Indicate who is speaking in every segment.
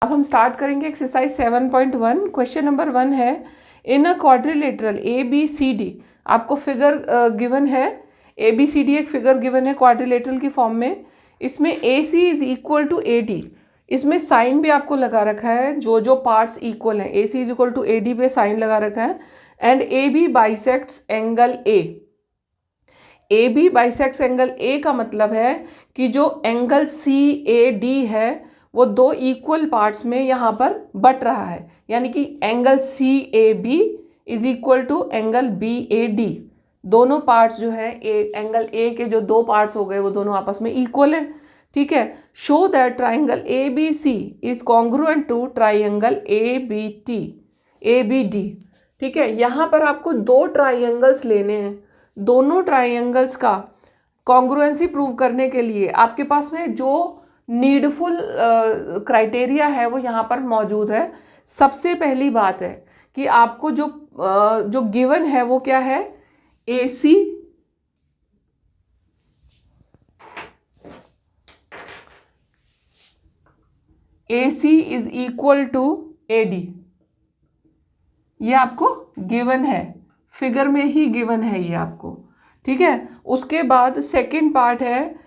Speaker 1: अब हम स्टार्ट करेंगे एक्सरसाइज 7.1। क्वेश्चन नंबर 1 है, इन अ क्वाड्रिलेटरल ABCD, आपको फिगर गिवन है, ABCD एक फिगर गिवन है क्वाड्रिलेटरल की फॉर्म में। इसमें AC is equal to AD, इसमें साइन भी आपको लगा रखा है, जो जो पार्ट्स इक्वल हैं AC is equal to AD पे साइन लगा रखा है। And AB bisects angle A, AB bisects angle A का मतलब है कि जो एंगल CAD है वो दो इक्वल पार्ट्स में यहाँ पर बट रहा है, यानी कि angle CAB is equal to angle BAD। दोनों पार्ट्स जो है एंगल A के जो दो पार्ट्स हो गए वो दोनों आपस में इक्वल है। ठीक है, show that triangle ABC is congruent to triangle ABD। ठीक है, यहाँ पर आपको दो ट्राइंगल्स लेने हैं, दोनों ट्राइंगल्स का कॉन्ग्रुएंसी प्रूव करने के लिए आपके पास में जो नीडफुल क्राइटेरिया है वो यहाँ पर मौजूद है। सबसे पहली बात है कि आपको जो गिवन है वो क्या है, AC is equal to AD, ये आपको गिवन है, फिगर में ही गिवन है ये आपको। ठीक है, उसके बाद सेकंड पार्ट है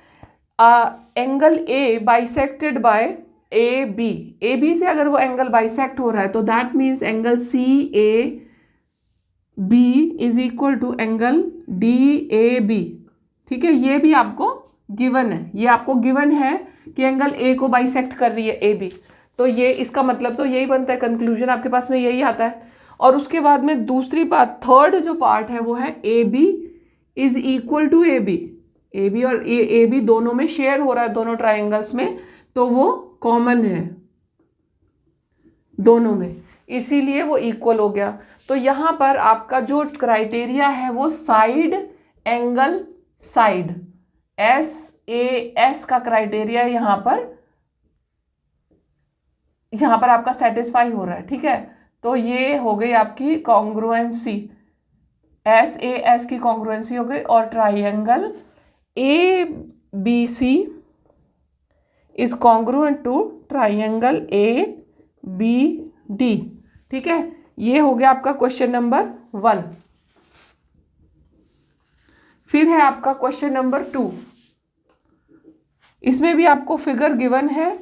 Speaker 1: angle A bisected by AB से अगर वो एंगल बाइसेक्ट हो रहा है तो that means angle CAB is equal to angle DAB। ठीक है, ये भी आपको गिवन है, ये आपको गिवन है कि एंगल A को बाइसेक्ट कर रही है AB, तो ये इसका मतलब तो यही बनता है, कंक्लूजन आपके पास में यही आता है। और उसके बाद में दूसरी बात, थर्ड जो पार्ट है वो है AB is equal to AB और AB दोनों में शेयर हो रहा है, दोनों ट्राइंगल्स में, तो वो कॉमन है दोनों में, इसीलिए वो इक्वल हो गया। तो यहाँ पर आपका जो क्राइटेरिया है वो साइड एंगल साइड SAS का क्राइटेरिया यहाँ पर आपका सेटिस्फाई हो रहा है। ठीक है, तो ये हो गई आपकी कॉन्ग्रुएंसी, SAS की कॉन्ग्रुएंसी हो गई, और triangle ABC is congruent to triangle ABD। ठीक है, ये हो गया आपका क्वेश्चन नंबर 1। फिर है आपका क्वेश्चन नंबर 2। इसमें भी आपको फिगर गिवन है,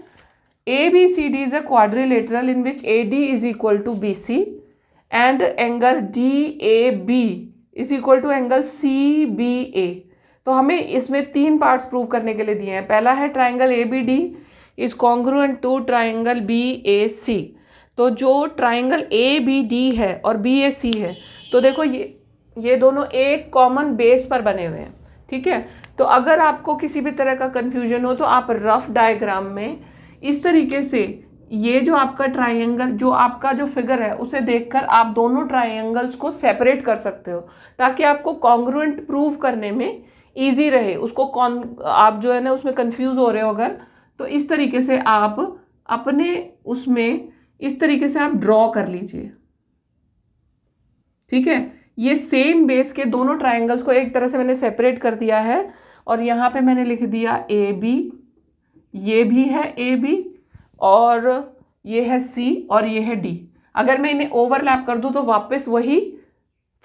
Speaker 1: ABCD is a quadrilateral in which AD is equal to BC and angle DAB is equal to angle CBA। तो हमें इसमें तीन पार्ट्स प्रूव करने के लिए दिए हैं। पहला है triangle ABD is congruent to triangle BAC। तो जो ट्राइंगल ABD है और BAC है, तो देखो ये दोनों एक कॉमन बेस पर बने हुए हैं। ठीक है, तो अगर आपको किसी भी तरह का कंफ्यूजन हो तो आप रफ डायग्राम में इस तरीके से, ये जो आपका ट्राइंगल, जो आपका जो फिगर है उसे देखकर आप दोनों ट्राइंगल्स को सेपरेट कर सकते हो, ताकि आपको कॉन्ग्रुएंट प्रूव करने में इजी रहे। उसको आप जो है ना उसमें कंफ्यूज हो रहे हो अगर, तो इस तरीके से आप अपने उसमें इस तरीके से आप ड्रॉ कर लीजिए। ठीक है, ये सेम बेस के दोनों ट्राइंगल्स को एक तरह से मैंने सेपरेट कर दिया है, और यहाँ पे मैंने लिख दिया AB, ये भी है AB, और ये है C, और ये है D। अगर मैं इन्हें ओवरलैप कर दूँ तो वापस वही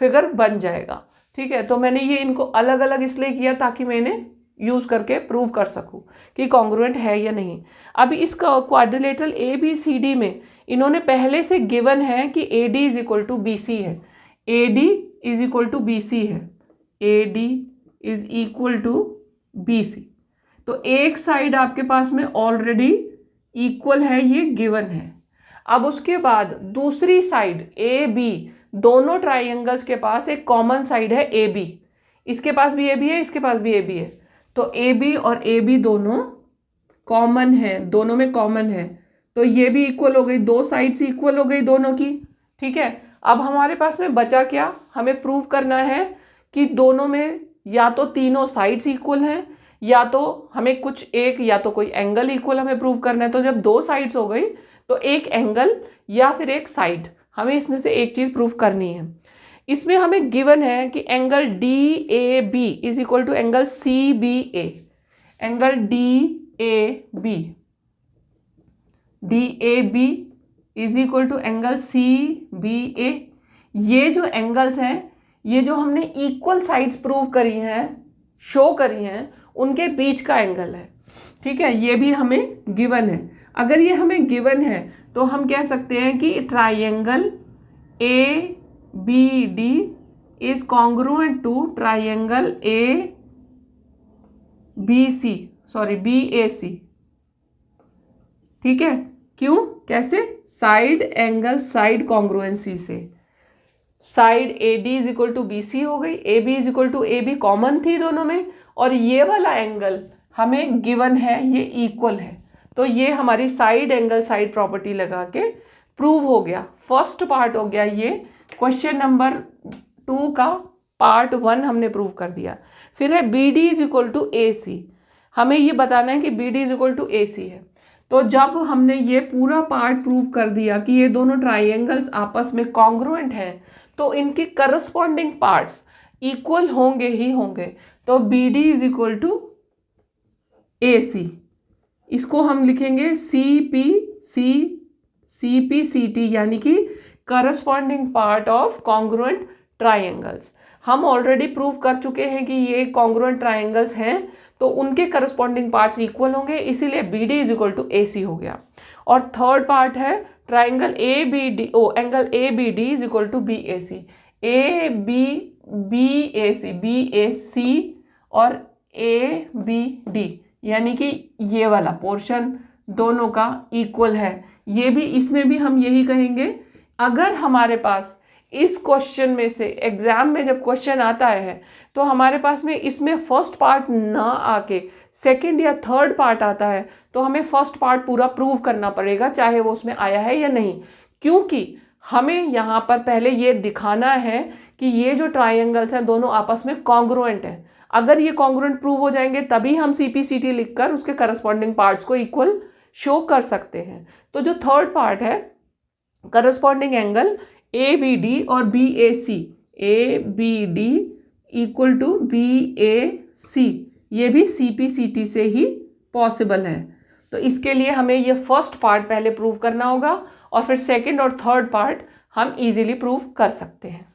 Speaker 1: फिगर बन जाएगा। ठीक है, तो मैंने ये इनको अलग अलग इसलिए किया ताकि मैं इन्हें यूज़ करके प्रूव कर सकूं कि कॉन्ग्रुएंट है या नहीं। अभी इस क्वाड्रिलेटरल ABCD में इन्होंने पहले से गिवन है कि AD is equal to BC है, AD is equal to BC है, AD is equal to BC। तो एक साइड आपके पास में ऑलरेडी इक्वल है, ये गिवन है। अब उसके बाद दूसरी साइड AB, दोनों ट्राइंगल्स के पास एक कॉमन साइड है AB, इसके पास भी AB है, इसके पास भी AB है, तो AB और AB दोनों कॉमन है, दोनों में कॉमन है, तो ये भी इक्वल हो गई, दो साइड्स इक्वल हो गई दोनों की। ठीक है, अब हमारे पास में बचा क्या, हमें प्रूव करना है कि दोनों में या तो तीनों साइड्स इक्वल हैं, या तो हमें कुछ एक, या तो कोई एंगल इक्वल हमें प्रूव करना है। तो जब दो साइड्स हो गई तो एक एंगल या फिर एक साइड, हमें इसमें से एक चीज़ प्रूव करनी है। इसमें हमें गिवन है कि angle DAB is equal to angle CBA, angle DAB DAB is equal to angle CBA। ये जो एंगल्स हैं, ये जो हमने इक्वल साइड्स प्रूव करी हैं, शो करी हैं, उनके बीच का एंगल है। ठीक है, ये भी हमें गिवन है। अगर ये हमें गिवन है तो हम कह सकते हैं कि triangle ABD is congruent to triangle BAC। ठीक है, क्यों, कैसे? साइड एंगल साइड कॉन्ग्रुएंसी से। Side AD is equal to BC हो गई, AB is equal to AB common थी दोनों में, और ये वाला एंगल हमें गिवन है, ये इक्वल है। तो ये हमारी साइड एंगल साइड प्रॉपर्टी लगा के प्रूव हो गया। फर्स्ट पार्ट हो गया ये, क्वेश्चन नंबर 2 का पार्ट 1 हमने प्रूव कर दिया। फिर है BD is equal to AC। हमें ये बताना है कि BD is equal to AC है। तो जब हमने ये पूरा पार्ट प्रूव कर दिया कि ये दोनों ट्राइंगल्स आपस में कॉन्ग्रुएंट हैं, तो इनके करस्पॉन्डिंग पार्ट्स इक्वल होंगे ही होंगे। तो BD is equal to AC। इसको हम लिखेंगे CPCT, यानी कि corresponding part of congruent triangles. हम ऑलरेडी प्रूव कर चुके हैं कि ये कॉन्ग्रुएंट ट्राइंगल्स हैं, तो उनके करस्पॉन्डिंग पार्ट्स इक्वल होंगे, इसीलिए BD is equal to AC हो गया। और थर्ड पार्ट है triangle angle ABD is equal to BAC। BAC और ABD, यानी कि ये वाला पोर्शन दोनों का इक्वल है। ये भी, इसमें भी हम यही कहेंगे, अगर हमारे पास इस क्वेश्चन में से एग्जाम में जब क्वेश्चन आता है तो हमारे पास में इसमें फर्स्ट पार्ट ना आके सेकंड या थर्ड पार्ट आता है, तो हमें फर्स्ट पार्ट पूरा प्रूव करना पड़ेगा, चाहे वो उसमें आया है या नहीं, क्योंकि हमें यहाँ पर पहले ये दिखाना है कि ये जो ट्राइंगल्स हैं दोनों आपस में कॉन्ग्रुएंट हैं। अगर ये कॉन्ग्रुएंट प्रूव हो जाएंगे तभी हम CPCT लिखकर उसके करस्पॉन्डिंग पार्ट्स को इक्वल शो कर सकते हैं। तो जो थर्ड पार्ट है, करस्पॉन्डिंग एंगल ABD और BAC, ABD equal to BAC, ये भी CPCT से ही पॉसिबल है। तो इसके लिए हमें ये फर्स्ट पार्ट पहले प्रूव करना होगा, और फिर सेकंड और थर्ड पार्ट हम इजीली प्रूव कर सकते हैं।